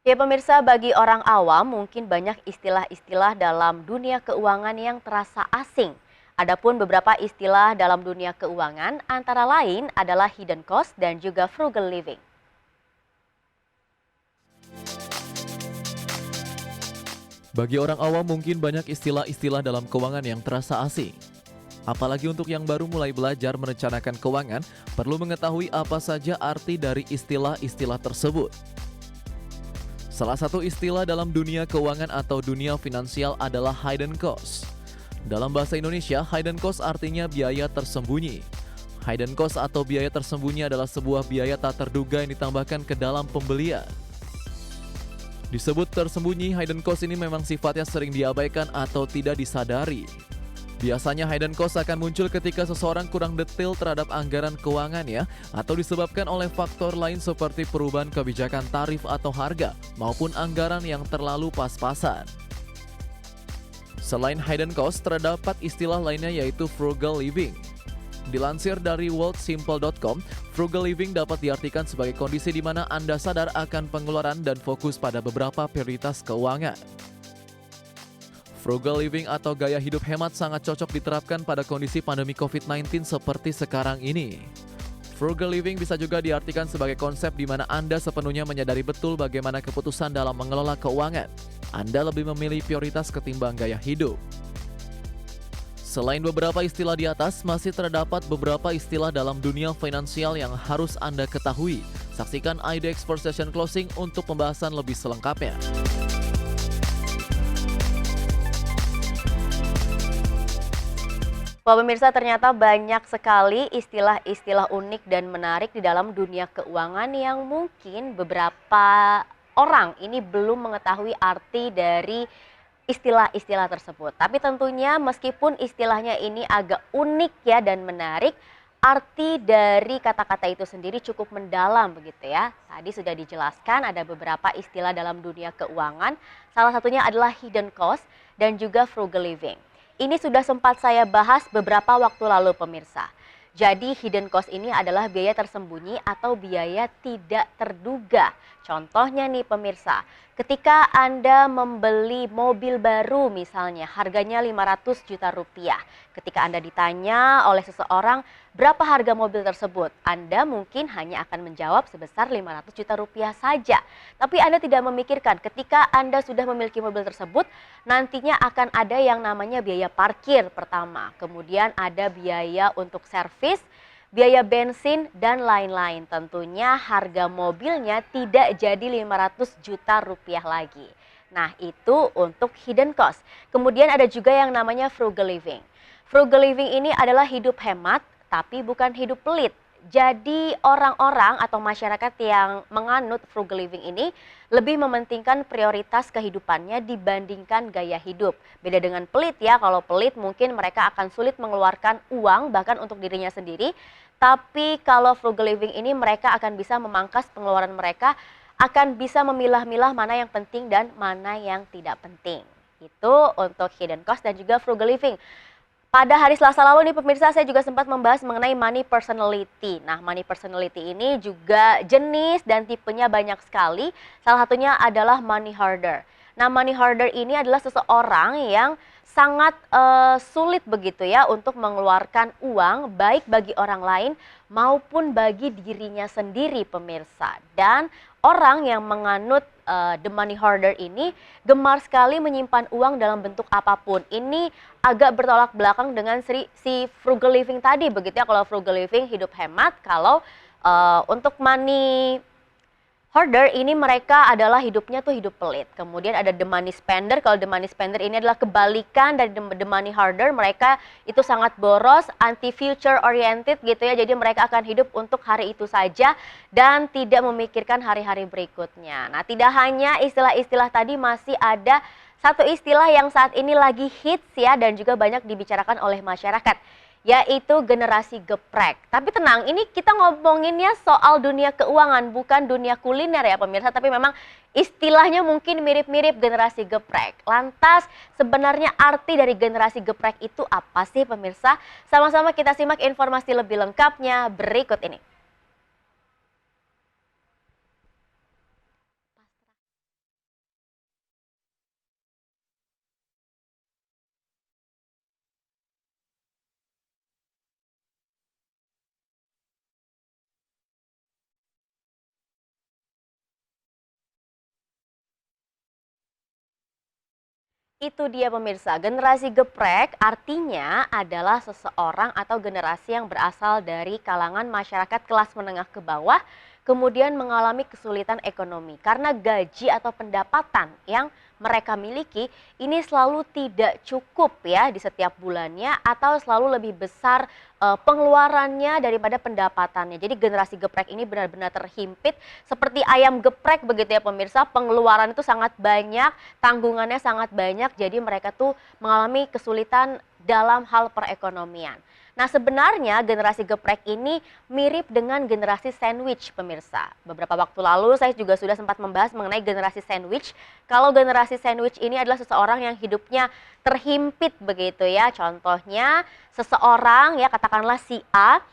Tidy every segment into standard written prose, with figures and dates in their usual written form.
Ya pemirsa, bagi orang awam mungkin banyak istilah-istilah dalam dunia keuangan yang terasa asing. Adapun beberapa istilah dalam dunia keuangan antara lain adalah hidden cost dan juga frugal living. Bagi orang awam mungkin banyak istilah-istilah dalam keuangan yang terasa asing. Apalagi untuk yang baru mulai belajar merencanakan keuangan, perlu mengetahui apa saja arti dari istilah-istilah tersebut. Salah satu istilah dalam dunia keuangan atau dunia finansial adalah hidden cost. Dalam bahasa Indonesia, hidden cost artinya biaya tersembunyi. Hidden cost atau biaya tersembunyi adalah sebuah biaya tak terduga yang ditambahkan ke dalam pembelian. Disebut tersembunyi, hidden cost ini memang sifatnya sering diabaikan atau tidak disadari. Biasanya hidden cost akan muncul ketika seseorang kurang detail terhadap anggaran keuangannya atau disebabkan oleh faktor lain seperti perubahan kebijakan tarif atau harga maupun anggaran yang terlalu pas-pasan. Selain hidden cost, terdapat istilah lainnya yaitu frugal living. Dilansir dari worldsimple.com, frugal living dapat diartikan sebagai kondisi di mana Anda sadar akan pengeluaran dan fokus pada beberapa prioritas keuangan. Frugal living atau gaya hidup hemat sangat cocok diterapkan pada kondisi pandemi COVID-19 seperti sekarang ini. Frugal living bisa juga diartikan sebagai konsep di mana Anda sepenuhnya menyadari betul bagaimana keputusan dalam mengelola keuangan. Anda lebih memilih prioritas ketimbang gaya hidup. Selain beberapa istilah di atas, masih terdapat beberapa istilah dalam dunia finansial yang harus Anda ketahui. Saksikan ID Expert Session Closing untuk pembahasan lebih selengkapnya. Wah pemirsa, ternyata banyak sekali istilah-istilah unik dan menarik di dalam dunia keuangan yang mungkin beberapa orang ini belum mengetahui arti dari istilah-istilah tersebut. Tapi tentunya meskipun istilahnya ini agak unik ya dan menarik, arti dari kata-kata itu sendiri cukup mendalam begitu ya. Tadi sudah dijelaskan ada beberapa istilah dalam dunia keuangan, salah satunya adalah hidden cost dan juga frugal living. Ini sudah sempat saya bahas beberapa waktu lalu pemirsa. Jadi hidden cost ini adalah biaya tersembunyi atau biaya tidak terduga. Contohnya nih pemirsa, ketika Anda membeli mobil baru misalnya harganya 500 juta rupiah. Ketika Anda ditanya oleh seseorang berapa harga mobil tersebut, Anda mungkin hanya akan menjawab sebesar 500 juta rupiah saja. Tapi Anda tidak memikirkan ketika Anda sudah memiliki mobil tersebut, nantinya akan ada yang namanya biaya parkir pertama. Kemudian ada biaya untuk servis, biaya bensin, dan lain-lain. Tentunya harga mobilnya tidak jadi 500 juta rupiah lagi. Nah, itu untuk hidden cost. Kemudian ada juga yang namanya frugal living. Frugal living ini adalah hidup hemat, tapi bukan hidup pelit. Jadi orang-orang atau masyarakat yang menganut frugal living ini lebih mementingkan prioritas kehidupannya dibandingkan gaya hidup. Beda dengan pelit ya, kalau pelit mungkin mereka akan sulit mengeluarkan uang bahkan untuk dirinya sendiri. Tapi kalau frugal living ini mereka akan bisa memangkas pengeluaran mereka, akan bisa memilah-milah mana yang penting dan mana yang tidak penting. Itu untuk hidden cost dan juga frugal living. Pada hari Selasa lalu nih pemirsa, saya juga sempat membahas mengenai money personality. Nah, money personality ini juga jenis dan tipenya banyak sekali. Salah satunya adalah money hoarder. Nah, money hoarder ini adalah seseorang yang sangat sulit begitu ya untuk mengeluarkan uang baik bagi orang lain maupun bagi dirinya sendiri pemirsa. Dan orang yang menganut the money hoarder ini gemar sekali menyimpan uang dalam bentuk apapun. Ini agak bertolak belakang dengan si frugal living tadi begitu ya. Kalau frugal living hidup hemat, kalau untuk money hoarder ini mereka adalah hidupnya tuh hidup pelit. Kemudian ada the money spender. Kalau the money spender ini adalah kebalikan dari the money hoarder. Mereka itu sangat boros, anti future oriented gitu ya. Jadi mereka akan hidup untuk hari itu saja dan tidak memikirkan hari-hari berikutnya. Nah, tidak hanya istilah-istilah tadi, masih ada satu istilah yang saat ini lagi hits ya dan juga banyak dibicarakan oleh masyarakat, yaitu generasi geprek. Tapi tenang, ini kita ngomonginnya soal dunia keuangan, bukan dunia kuliner ya pemirsa, tapi memang istilahnya mungkin mirip-mirip generasi geprek. Lantas sebenarnya arti dari generasi geprek itu apa sih pemirsa? Sama-sama kita simak informasi lebih lengkapnya berikut ini. Itu dia pemirsa, generasi geprek artinya adalah seseorang atau generasi yang berasal dari kalangan masyarakat kelas menengah ke bawah, kemudian mengalami kesulitan ekonomi karena gaji atau pendapatan yang mereka miliki ini selalu tidak cukup ya di setiap bulannya atau selalu lebih besar pengeluarannya daripada pendapatannya. Jadi generasi geprek ini benar-benar terhimpit seperti ayam geprek begitu ya pemirsa, pengeluaran itu sangat banyak, tanggungannya sangat banyak, jadi mereka tuh mengalami kesulitan dalam hal perekonomian. Nah sebenarnya generasi geprek ini mirip dengan generasi sandwich pemirsa. Beberapa waktu lalu saya juga sudah sempat membahas mengenai generasi sandwich. Kalau generasi sandwich ini adalah seseorang yang hidupnya terhimpit begitu ya. Contohnya seseorang ya katakanlah si A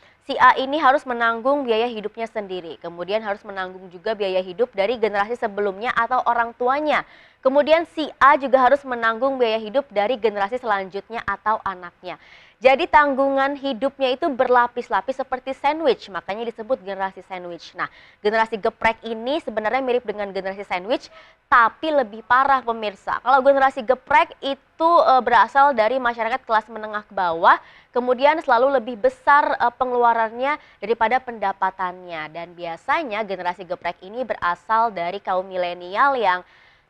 ini harus menanggung biaya hidupnya sendiri. Kemudian harus menanggung juga biaya hidup dari generasi sebelumnya atau orang tuanya. Kemudian si A juga harus menanggung biaya hidup dari generasi selanjutnya atau anaknya. Jadi tanggungan hidupnya itu berlapis-lapis seperti sandwich, makanya disebut generasi sandwich. Nah, generasi geprek ini sebenarnya mirip dengan generasi sandwich, tapi lebih parah pemirsa. Kalau generasi geprek itu berasal dari masyarakat kelas menengah ke bawah, kemudian selalu lebih besar pengeluarannya daripada pendapatannya. Dan biasanya generasi geprek ini berasal dari kaum milenial yang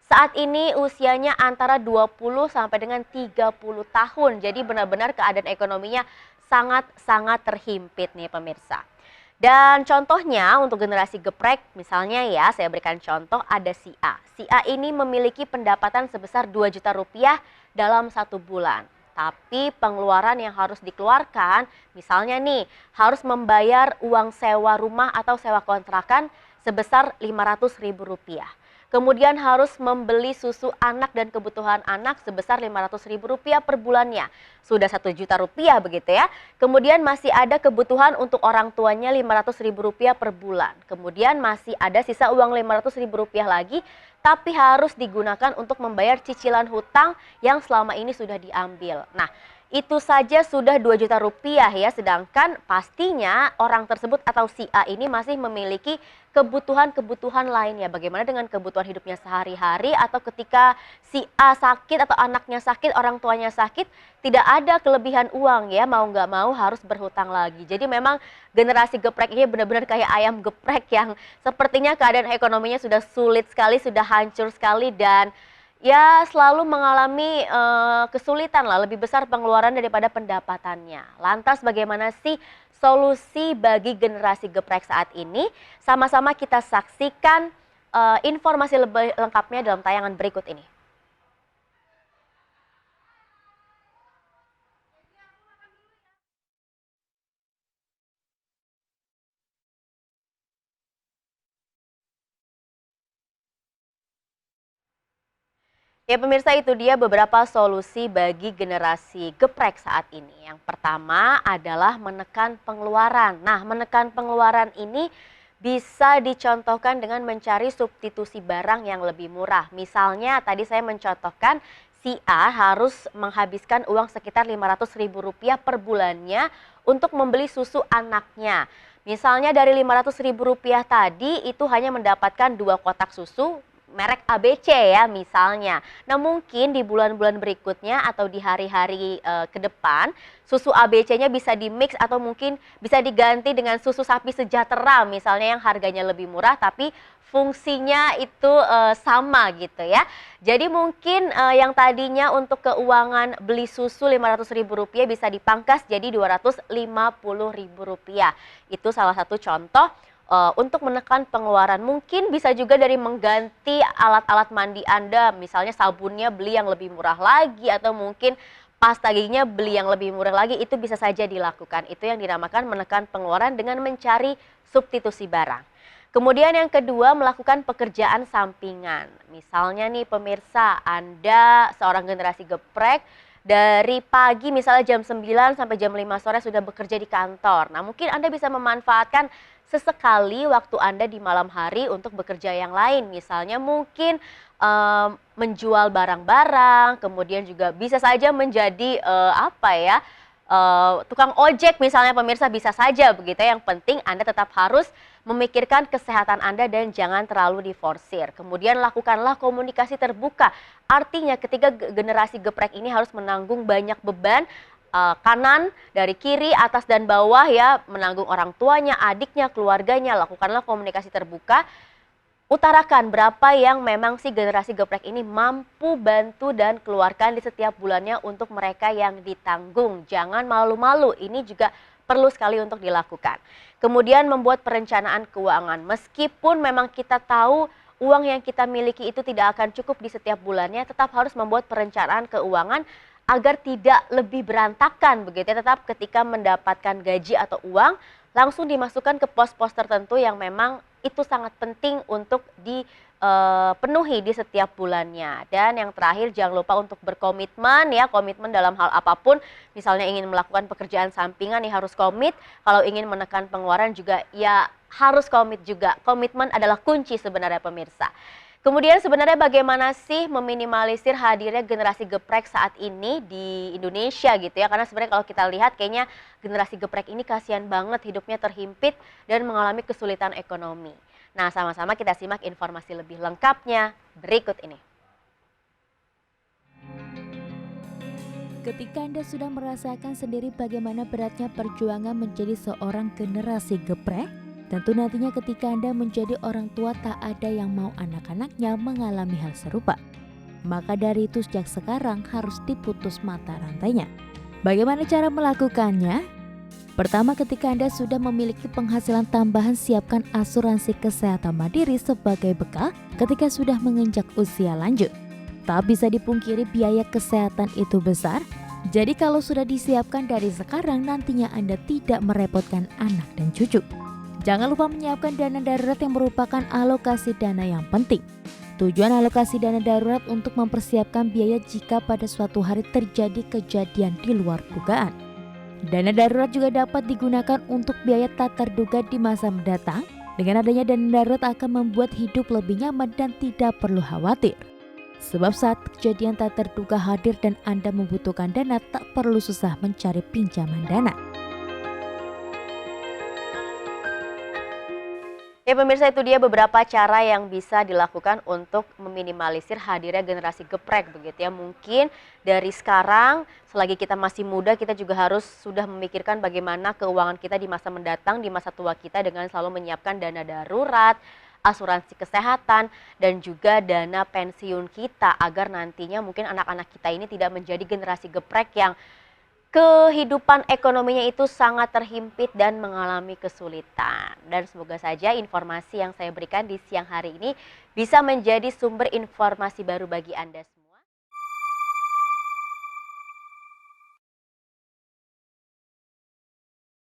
saat ini usianya antara 20 sampai dengan 30 tahun. Jadi benar-benar keadaan ekonominya sangat-sangat terhimpit nih pemirsa. Dan contohnya untuk generasi geprek, misalnya ya saya berikan contoh ada si A. Si A ini memiliki pendapatan sebesar 2 juta rupiah dalam 1 bulan. Tapi pengeluaran yang harus dikeluarkan, misalnya nih harus membayar uang sewa rumah atau sewa kontrakan sebesar 500 ribu rupiah. Kemudian harus membeli susu anak dan kebutuhan anak sebesar 500 ribu rupiah per bulannya. Sudah 1 juta rupiah begitu ya. Kemudian masih ada kebutuhan untuk orang tuanya 500 ribu rupiah per bulan. Kemudian masih ada sisa uang 500 ribu rupiah lagi, tapi harus digunakan untuk membayar cicilan hutang yang selama ini sudah diambil. Nah, itu saja sudah 2 juta rupiah ya, sedangkan pastinya orang tersebut atau si A ini masih memiliki kebutuhan-kebutuhan lainnya. Bagaimana dengan kebutuhan hidupnya sehari-hari atau ketika si A sakit atau anaknya sakit, orang tuanya sakit, tidak ada kelebihan uang ya, mau nggak mau harus berhutang lagi. Jadi memang generasi geprek ini benar-benar kayak ayam geprek yang sepertinya keadaan ekonominya sudah sulit sekali, sudah hancur sekali dan ya selalu mengalami kesulitan lah, lebih besar pengeluaran daripada pendapatannya. Lantas bagaimana sih solusi bagi generasi geprek saat ini? Sama-sama kita saksikan informasi lebih lengkapnya dalam tayangan berikut ini. Ya pemirsa, itu dia beberapa solusi bagi generasi geprek saat ini. Yang pertama adalah menekan pengeluaran. Nah, menekan pengeluaran ini bisa dicontohkan dengan mencari substitusi barang yang lebih murah. Misalnya tadi saya mencontohkan si A harus menghabiskan uang sekitar 500 ribu rupiah per bulannya untuk membeli susu anaknya. Misalnya dari 500 ribu rupiah tadi itu hanya mendapatkan 2 kotak susu merek ABC ya misalnya. Nah mungkin di bulan-bulan berikutnya atau di hari-hari ke depan susu ABC-nya bisa di-mix atau mungkin bisa diganti dengan susu sapi sejahtera misalnya yang harganya lebih murah tapi fungsinya itu sama gitu ya. Jadi mungkin yang tadinya untuk keuangan beli susu 500 ribu rupiah bisa dipangkas jadi 250 ribu rupiah. Itu salah satu contoh untuk menekan pengeluaran. Mungkin bisa juga dari mengganti alat-alat mandi Anda, misalnya sabunnya beli yang lebih murah lagi atau mungkin pasta giginya beli yang lebih murah lagi, itu bisa saja dilakukan. Itu yang dinamakan menekan pengeluaran dengan mencari substitusi barang. Kemudian yang kedua, melakukan pekerjaan sampingan. Misalnya nih pemirsa, Anda seorang generasi geprek, dari pagi misalnya jam 9 sampai jam 5 sore sudah bekerja di kantor. Nah mungkin Anda bisa memanfaatkan sesekali waktu Anda di malam hari untuk bekerja yang lain. Misalnya mungkin menjual barang-barang, kemudian juga bisa saja menjadi tukang ojek misalnya pemirsa bisa saja begitu. Yang penting Anda tetap harus memikirkan kesehatan Anda dan jangan terlalu diforsir. Kemudian lakukanlah komunikasi terbuka. Artinya ketika generasi geprek ini harus menanggung banyak beban, kanan, dari kiri, atas dan bawah ya, menanggung orang tuanya, adiknya, keluarganya. Lakukanlah komunikasi terbuka. Utarakan berapa yang memang si generasi geprek ini mampu bantu dan keluarkan di setiap bulannya untuk mereka yang ditanggung. Jangan malu-malu, ini juga perlu sekali untuk dilakukan. Kemudian membuat perencanaan keuangan. Meskipun memang kita tahu uang yang kita miliki itu tidak akan cukup di setiap bulannya, tetap harus membuat perencanaan keuangan agar tidak lebih berantakan begitu ya. Tetap ketika mendapatkan gaji atau uang, langsung dimasukkan ke pos-pos tertentu yang memang itu sangat penting untuk dipenuhi di setiap bulannya. Dan yang terakhir, jangan lupa untuk berkomitmen ya, komitmen dalam hal apapun. Misalnya ingin melakukan pekerjaan sampingan ya harus komit, kalau ingin menekan pengeluaran juga ya harus komit juga. Komitmen adalah kunci sebenarnya pemirsa. Kemudian sebenarnya bagaimana sih meminimalisir hadirnya generasi geprek saat ini di Indonesia gitu ya. Karena sebenarnya kalau kita lihat kayaknya generasi geprek ini kasihan banget, hidupnya terhimpit dan mengalami kesulitan ekonomi. Nah, sama-sama kita simak informasi lebih lengkapnya berikut ini. Ketika Anda sudah merasakan sendiri bagaimana beratnya perjuangan menjadi seorang generasi geprek, tentu nantinya ketika Anda menjadi orang tua tak ada yang mau anak-anaknya mengalami hal serupa. Maka dari itu sejak sekarang harus diputus mata rantainya. Bagaimana cara melakukannya? Pertama, ketika Anda sudah memiliki penghasilan tambahan, siapkan asuransi kesehatan mandiri sebagai bekal ketika sudah menginjak usia lanjut. Tak bisa dipungkiri biaya kesehatan itu besar, jadi kalau sudah disiapkan dari sekarang nantinya Anda tidak merepotkan anak dan cucu. Jangan lupa menyiapkan dana darurat yang merupakan alokasi dana yang penting. Tujuan alokasi dana darurat untuk mempersiapkan biaya jika pada suatu hari terjadi kejadian di luar dugaan. Dana darurat juga dapat digunakan untuk biaya tak terduga di masa mendatang. Dengan adanya dana darurat akan membuat hidup lebih nyaman dan tidak perlu khawatir. Sebab saat kejadian tak terduga hadir dan Anda membutuhkan dana, tak perlu susah mencari pinjaman dana. Ya pemirsa, itu dia beberapa cara yang bisa dilakukan untuk meminimalisir hadirnya generasi geprek begitu ya. Mungkin dari sekarang selagi kita masih muda kita juga harus sudah memikirkan bagaimana keuangan kita di masa mendatang, di masa tua kita dengan selalu menyiapkan dana darurat, asuransi kesehatan dan juga dana pensiun kita agar nantinya mungkin anak-anak kita ini tidak menjadi generasi geprek yang kehidupan ekonominya itu sangat terhimpit dan mengalami kesulitan. Dan semoga saja informasi yang saya berikan di siang hari ini bisa menjadi sumber informasi baru bagi Anda.